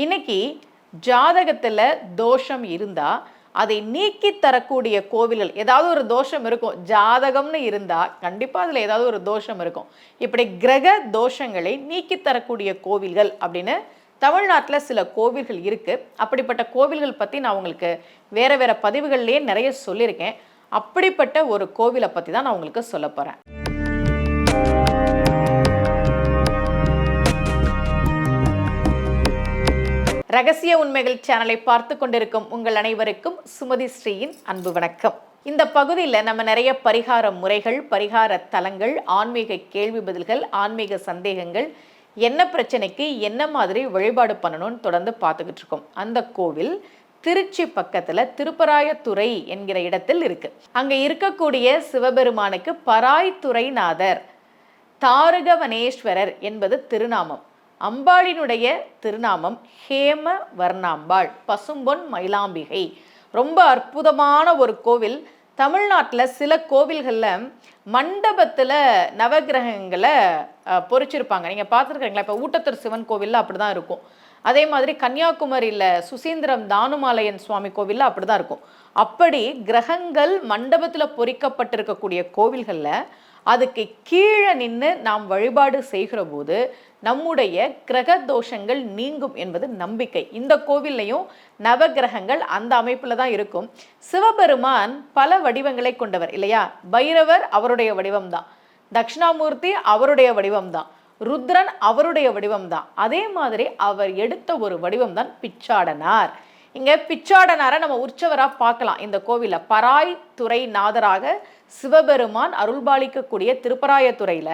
இன்னைக்கு ஜாதகத்துல தோஷம் இருந்தா அதை நீக்கி தரக்கூடிய கோவில்கள், ஏதாவது ஒரு தோஷம் இருக்கும். ஜாதகம்னு இருந்தா கண்டிப்பா அதுல ஏதாவது ஒரு தோஷம் இருக்கும். இப்படி கிரக தோஷங்களை நீக்கி தரக்கூடிய கோவில்கள் அப்படின்னு தமிழ்நாட்டில் சில கோவில்கள் இருக்கு. அப்படிப்பட்ட கோவில்கள் பத்தி நான் உங்களுக்கு வேற வேற பதிவுகள்லயே நிறைய சொல்லியிருக்கேன். அப்படிப்பட்ட ஒரு கோவிலை பத்தி தான் நான் உங்களுக்கு சொல்ல போறேன். ரகசிய உண்மைகள் சேனலை பார்த்து கொண்டிருக்கும் உங்கள் அனைவருக்கும் சுமதி ஸ்ரீயின் அன்பு வணக்கம். இந்த பகுதியில் நம்ம நிறைய பரிகார முறைகள், பரிகார தலங்கள், ஆன்மீக கேள்வி பதில்கள், ஆன்மீக சந்தேகங்கள், என்ன பிரச்சனைக்கு என்ன மாதிரி வழிபாடு பண்ணணும்னு தொடர்ந்து பார்த்துக்கிட்டு இருக்கோம். அந்த கோவில் திருச்சி பக்கத்துல திருப்பராயத்துறை என்கிற இடத்தில் இருக்கு. அங்க இருக்கக்கூடிய சிவபெருமானுக்கு பராய்த்துறைநாதர், தாரகவனேஸ்வரர் என்பது திருநாமம். அம்பாளினுடைய திருநாமம் ஹேம வர்ணாம்பாள், பசும்பொன் மயிலாம்பிகை. ரொம்ப அற்புதமான ஒரு கோவில். தமிழ்நாட்டில் சில கோவில்களில் மண்டபத்தில் நவகிரகங்களை பொறிச்சிருப்பாங்க. நீங்கள் பார்த்துருக்கீங்களா? இப்போ ஊட்டத்தூர் சிவன் கோவிலில் அப்படி தான் இருக்கும். அதே மாதிரி கன்னியாகுமரியில் சுசீந்திரம் தானுமாலயன் சுவாமி கோவிலில் அப்படி தான் இருக்கும். அப்படி கிரகங்கள் மண்டபத்தில் பொறிக்கப்பட்டிருக்கக்கூடிய கோவில்களில் அதுக்கு கீழே நின்று நாம் வழிபாடு செய்கிற போது நம்முடைய கிரக தோஷங்கள் நீங்கும் என்பது நம்பிக்கை. இந்த கோவில்லையும் நவகிரகங்கள் அந்த அமைப்பில் தான் இருக்கும். சிவபெருமான் பல வடிவங்களை கொண்டவர் இல்லையா? பைரவர் அவருடைய வடிவம் தான், தட்சிணாமூர்த்தி அவருடைய வடிவம் தான், ருத்ரன் அவருடைய வடிவம் தான். அதே மாதிரி அவர் எடுத்த ஒரு வடிவம் தான் பிச்சாடனார். இங்க பிச்சாடனாரை நம்ம உற்சவராக பார்க்கலாம். இந்த கோவில பராய்த்துறை நாதராக சிவபெருமான் அருள்பாலிக்கக்கூடிய திருப்பராயத்துறையில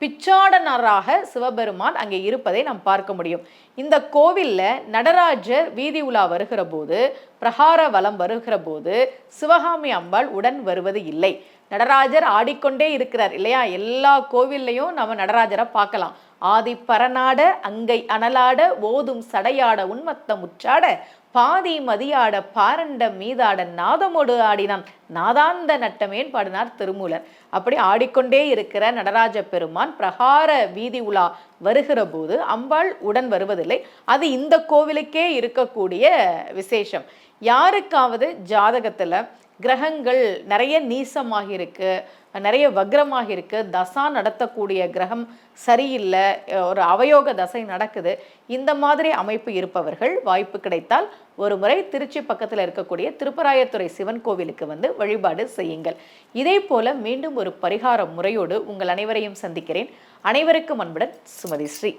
பிச்சாடனராக சிவபெருமான் அங்கே இருப்பதை நாம் பார்க்க முடியும். இந்த கோவில்ல நடராஜர் வீதி உலா வருகிற போது, பிரகார வலம் வருகிற போது சிவகாமி அம்பாள் உடன் வருவது இல்லை. நடராஜர் ஆடிக்கொண்டே இருக்கிறார் இல்லையா? எல்லா கோவில்லையும் நம்ம நடராஜரை பார்க்கலாம். ஆதி பரநாட அங்கை அனலாட ஓதும் சடையாட உன்மத்த முச்சாட பாதி மதியாட பாரண்ட மீதாட நாதமோடு ஆடினான் நாதாந்த நட்டமேன் பாடினார் திருமூலர். அப்படி ஆடிக்கொண்டே இருக்கிற நடராஜ பெருமான் பிரகார வீதி உலா வருகிற போது அம்பாள் உடன் வருவதில்லை. அது இந்த கோவிலுக்கே இருக்கக்கூடிய விசேஷம். யாருக்காவது ஜாதகத்துல கிரகங்கள் நிறைய நீசமாக இருக்கு, நிறைய வக்ரமாக இருக்கு, தசா நடத்தக்கூடிய கிரகம் சரியில்லை, ஒரு அவயோக தசை நடக்குது, இந்த மாதிரி அமைப்பு இருப்பவர்கள் வாய்ப்பு கிடைத்தால் ஒரு முறை திருச்சி பக்கத்தில் இருக்கக்கூடிய திருப்பராயத்துறை சிவன் கோவிலுக்கு வந்து வழிபாடு செய்யுங்கள். இதே போல மீண்டும் ஒரு பரிகார முறையோடு உங்கள் அனைவரையும் சந்திக்கிறேன். அனைவருக்கும் அன்புடன் சுமதி ஸ்ரீ.